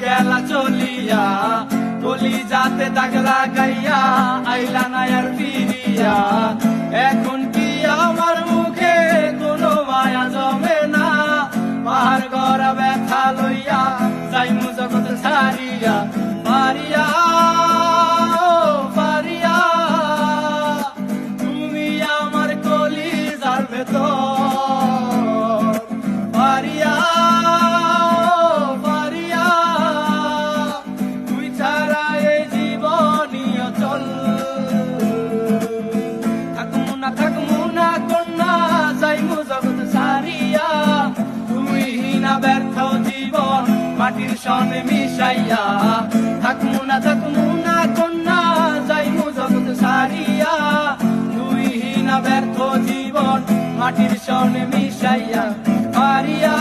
গেলা চলিয়া, কলিজাতে দাগ লাগাইয়া আইলা না আর ফিরিয়া। এখন কি আমার মুখে কোনো মায়া জমে না, পাহাড় গড়া ব্যথা লইয়া যাইমু জগৎ ছাড়িয়া। পারিয়া পারিয়া তুমি আমার কলিজার ভেতর, পারিয়া পারিয়া তুই ছাড়া এই জীবনই অচল। থাকমু না কন্যা যাইমু জগৎ ছাড়িয়া, তুই না ব্যর্থ জীবন মাটির সনে মিশাইয়া। থাকমু না কন্যা যাইমু জগৎ ছাড়িয়া, তুই না ব্যর্থ জীবন মাটির সনে মিশাইয়া। পারিয়া